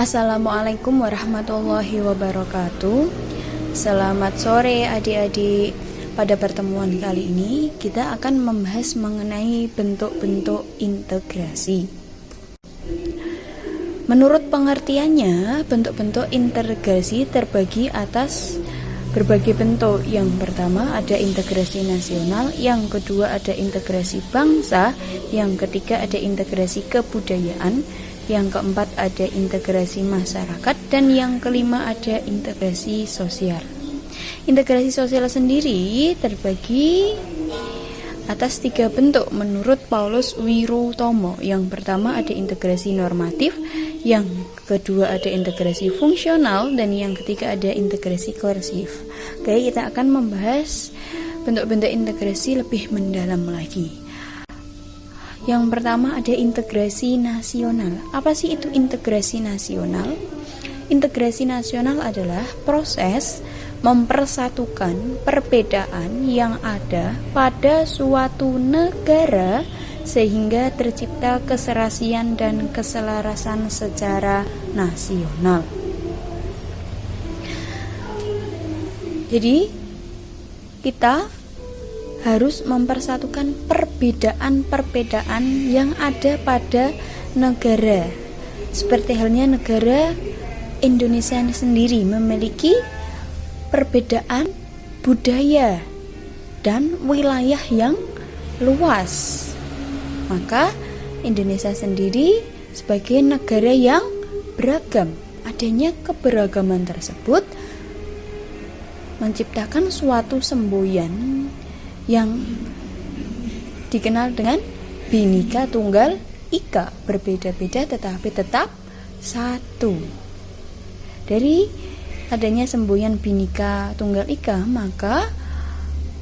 Assalamualaikum warahmatullahi wabarakatuh. Selamat sore adik-adik. Pada pertemuan kali ini kita akan membahas mengenai bentuk-bentuk integrasi. Menurut pengertiannya, bentuk-bentuk integrasi terbagi atas berbagai bentuk. Yang pertama ada integrasi nasional, yang kedua ada integrasi bangsa, yang ketiga ada integrasi kebudayaan, yang keempat ada integrasi masyarakat, dan yang kelima ada integrasi sosial. Integrasi sosial sendiri terbagi atas 3 bentuk menurut Paulus Wirutomo. Yang pertama ada integrasi normatif, yang kedua ada integrasi fungsional, dan yang ketiga ada integrasi koersif. Oke, kita akan membahas bentuk-bentuk integrasi lebih mendalam lagi. Yang pertama ada integrasi nasional. Apa sih itu integrasi nasional? Integrasi nasional adalah proses mempersatukan perbedaan yang ada pada suatu negara sehingga tercipta keserasian dan keselarasan secara nasional. Jadi kita harus mempersatukan perbedaan-perbedaan yang ada pada negara. Seperti halnya negara Indonesia sendiri memiliki perbedaan budaya dan wilayah yang luas. Maka Indonesia sendiri sebagai negara yang beragam. Adanya keberagaman tersebut menciptakan suatu semboyan yang dikenal dengan Bhinneka Tunggal Ika, berbeda-beda tetapi tetap satu. Dari adanya semboyan Bhinneka Tunggal Ika, maka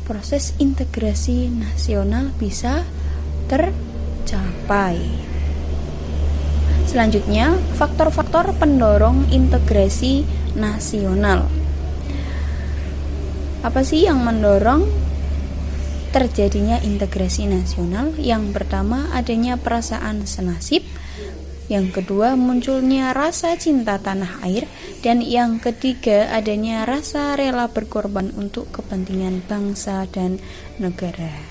proses integrasi nasional bisa tercapai. Selanjutnya, faktor-faktor pendorong integrasi nasional. Apa sih yang mendorong terjadinya integrasi nasional? Yang pertama adanya perasaan senasib, yang kedua munculnya rasa cinta tanah air, dan yang ketiga adanya rasa rela berkorban untuk kepentingan bangsa dan negara.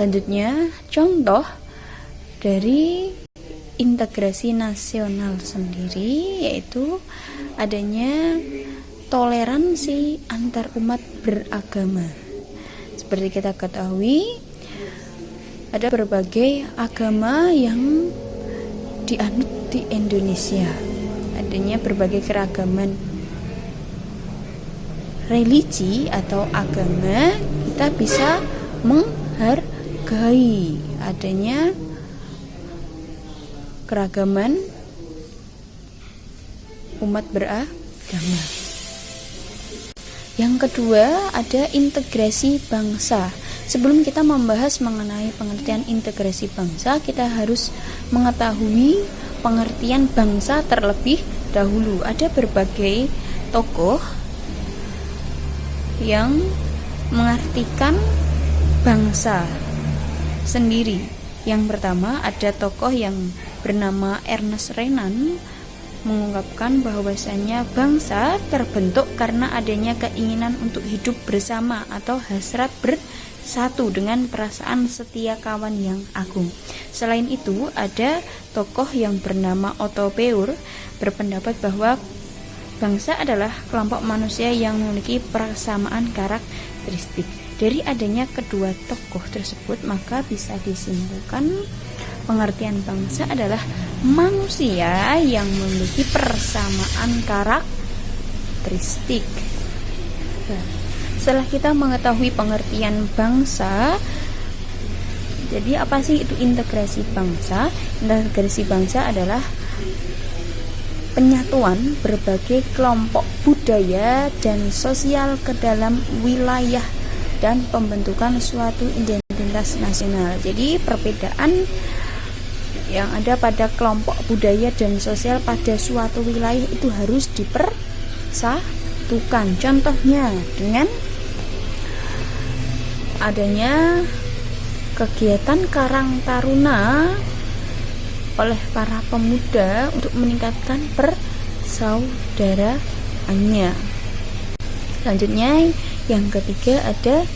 Selanjutnya, contoh dari integrasi nasional sendiri yaitu adanya toleransi antar umat beragama. Seperti kita ketahui, ada berbagai agama yang dianut di Indonesia. Adanya berbagai keragaman religi atau agama, kita bisa menghargai adanya keragaman umat beragama. Yang kedua ada integrasi bangsa. Sebelum kita membahas mengenai pengertian integrasi bangsa, kita harus mengetahui pengertian bangsa terlebih dahulu. Ada berbagai tokoh yang mengartikan bangsa sendiri. Yang pertama ada tokoh yang bernama Ernest Renan, mengungkapkan bahwasannya bangsa terbentuk karena adanya keinginan untuk hidup bersama atau hasrat bersatu dengan perasaan setia kawan yang agung. Selain itu, ada tokoh yang bernama Otto Bauer berpendapat bahwa bangsa adalah kelompok manusia yang memiliki persamaan karakteristik. Dari adanya kedua tokoh tersebut, maka bisa disimpulkan pengertian bangsa adalah manusia yang memiliki persamaan karakteristik. Setelah kita mengetahui pengertian bangsa, jadi apa sih itu integrasi bangsa? Integrasi bangsa adalah penyatuan berbagai kelompok budaya dan sosial ke dalam wilayah dan pembentukan suatu identitas nasional. Jadi perbedaan yang ada pada kelompok budaya dan sosial pada suatu wilayah itu harus dipersatukan. Contohnya dengan adanya kegiatan Karang Taruna oleh para pemuda untuk meningkatkan persaudaraannya. Selanjutnya yang ketiga ada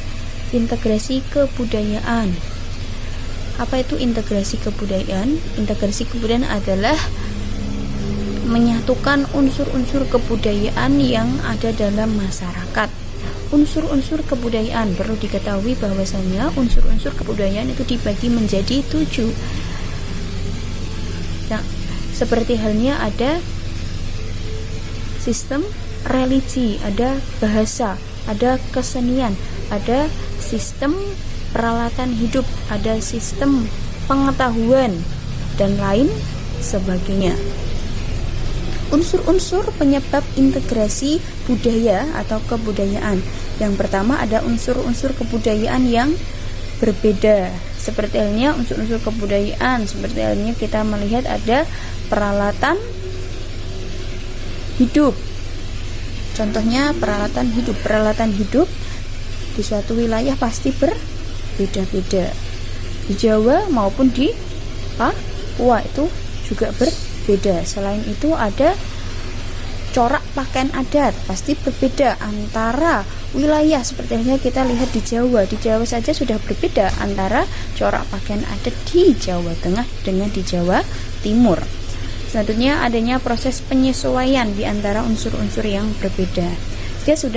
integrasi kebudayaan. Apa itu integrasi kebudayaan? Integrasi kebudayaan adalah menyatukan unsur-unsur kebudayaan yang ada dalam masyarakat. Unsur-unsur kebudayaan, perlu diketahui bahwasanya unsur-unsur kebudayaan itu dibagi menjadi 7. Nah, seperti halnya ada sistem religi, ada bahasa, ada kesenian, ada sistem peralatan hidup, ada sistem pengetahuan, dan lain sebagainya. Unsur-unsur penyebab integrasi budaya atau kebudayaan. Yang pertama ada unsur-unsur kebudayaan yang berbeda. Seperti halnya unsur-unsur kebudayaan, seperti halnya kita melihat ada peralatan hidup. Contohnya peralatan hidup di suatu wilayah pasti berbeda-beda. Di Jawa maupun di Papua itu juga berbeda. Selain itu ada corak pakaian adat, pasti berbeda antara wilayah. Seperti halnya kita lihat di Jawa. Di Jawa saja sudah berbeda antara corak pakaian adat di Jawa Tengah dengan di Jawa Timur. Selanjutnya adanya proses penyesuaian di antara unsur-unsur yang berbeda. Jika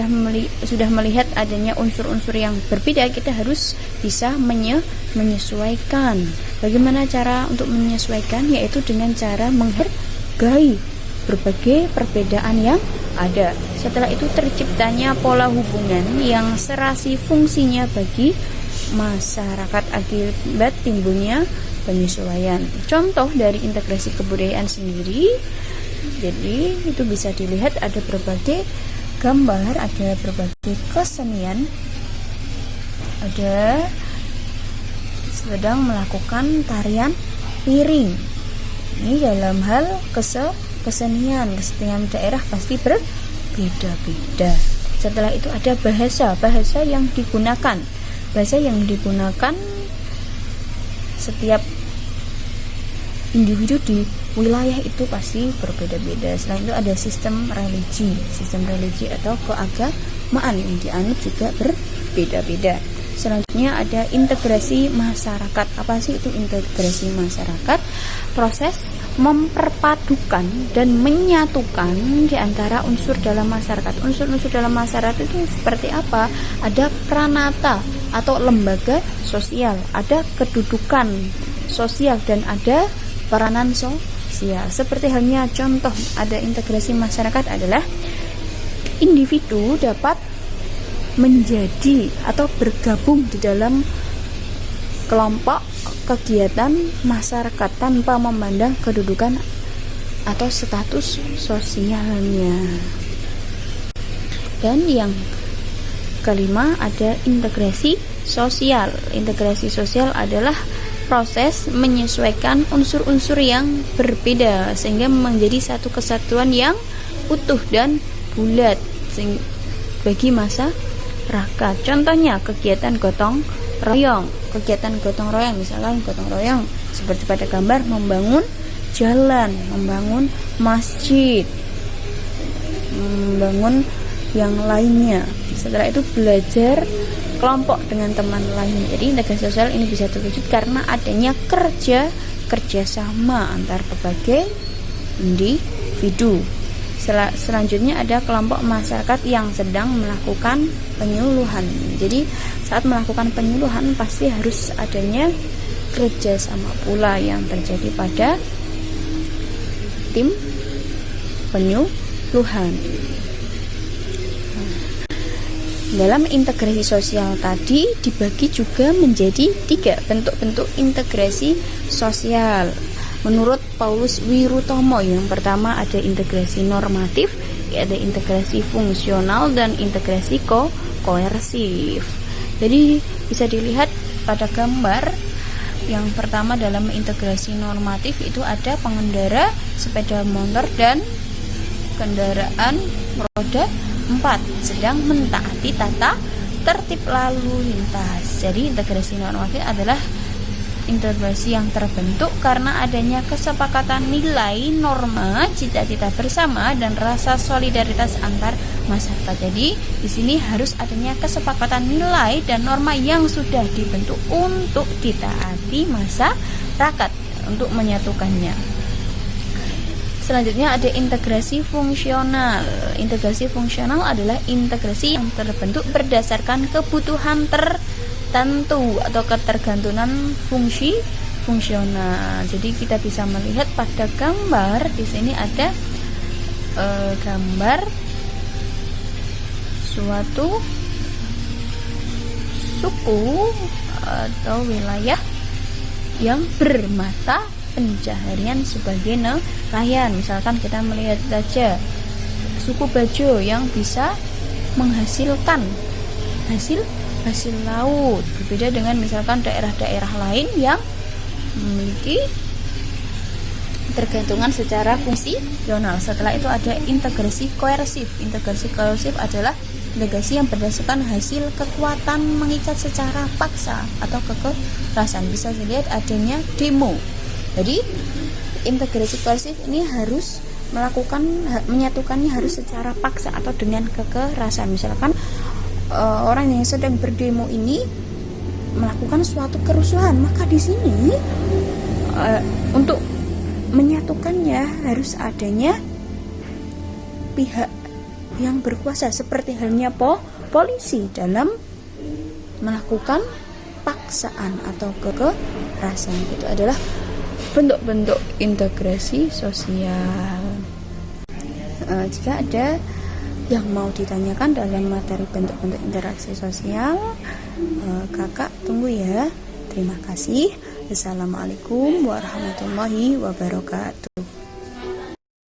sudah melihat adanya unsur-unsur yang berbeda, kita harus bisa menyesuaikan. Bagaimana cara untuk menyesuaikan? Yaitu dengan cara menghargai berbagai perbedaan yang ada. Setelah itu terciptanya pola hubungan yang serasi fungsinya bagi masyarakat akibat timbulnya penyesuaian. Contoh dari integrasi kebudayaan sendiri, jadi itu bisa dilihat ada berbagai gambar, ada berbagai kesenian, ada sedang melakukan tarian piring. Ini dalam hal kesenian daerah pasti berbeda-beda. Setelah itu ada bahasa yang digunakan. Bahasa yang digunakan setiap individu di wilayah itu pasti berbeda-beda. Selain itu ada sistem religi atau keagamaan yang dianut juga berbeda-beda. Selanjutnya ada integrasi masyarakat. Apa sih itu integrasi masyarakat? Proses memperpadukan dan menyatukan di antara unsur dalam masyarakat. Unsur-unsur dalam masyarakat itu seperti apa? Ada pranata atau lembaga sosial, ada kedudukan sosial, dan ada peranan sosial. Seperti halnya contoh ada integrasi masyarakat adalah individu dapat menjadi atau bergabung di dalam kelompok kegiatan masyarakat tanpa memandang kedudukan atau status sosialnya. Dan yang kelima ada integrasi sosial. Integrasi sosial adalah proses menyesuaikan unsur-unsur yang berbeda sehingga menjadi satu kesatuan yang utuh dan bulat bagi masyarakat. Contohnya kegiatan gotong royong. Misalkan gotong royong seperti pada gambar membangun jalan, membangun masjid, membangun yang lainnya. Setelah itu belajar kelompok dengan teman lain. Jadi integrasi sosial ini bisa terwujud karena adanya kerjasama antar berbagai individu. Selanjutnya ada kelompok masyarakat yang sedang melakukan penyuluhan. Jadi saat melakukan penyuluhan pasti harus adanya kerjasama pula yang terjadi pada tim penyuluhan. Dalam integrasi sosial tadi dibagi juga menjadi 3 bentuk-bentuk integrasi sosial. Menurut Paulus Wirutomo, yang pertama ada integrasi normatif, ada integrasi fungsional, dan integrasi koersif. Jadi bisa dilihat pada gambar yang pertama dalam integrasi normatif itu ada pengendara sepeda motor dan kendaraan roda 4 sedang mentaati tata tertib lalu lintas. Jadi integrasi normatif adalah integrasi yang terbentuk karena adanya kesepakatan nilai, norma, cita-cita bersama dan rasa solidaritas antar masyarakat. Jadi di sini harus adanya kesepakatan nilai dan norma yang sudah dibentuk untuk ditaati masyarakat untuk menyatukannya. Selanjutnya ada integrasi fungsional. Integrasi fungsional adalah integrasi yang terbentuk berdasarkan kebutuhan tertentu atau ketergantungan fungsi fungsional. Jadi kita bisa melihat pada gambar di sini ada gambar suatu suku atau wilayah yang bermata pencaharian sebagai nelayan. Misalkan kita melihat saja suku Bajo yang bisa menghasilkan hasil laut, berbeda dengan misalkan daerah-daerah lain yang memiliki tergantungan secara fungsional. Setelah itu ada integrasi koersif. Integrasi koersif adalah integrasi yang berdasarkan hasil kekuatan mengikat secara paksa atau kekerasan. Bisa dilihat adanya demo. Jadi integrasi koersif ini harus menyatukannya harus secara paksa atau dengan kekerasan. Misalkan orang yang sedang berdemo ini melakukan suatu kerusuhan, maka di sini untuk menyatukannya harus adanya pihak yang berkuasa seperti halnya polisi dalam melakukan paksaan atau kekerasan. Itu adalah bentuk-bentuk integrasi sosial. Jika ada yang mau ditanyakan dalam materi bentuk-bentuk interaksi sosial, kakak tunggu ya. Terima kasih. Assalamualaikum warahmatullahi wabarakatuh.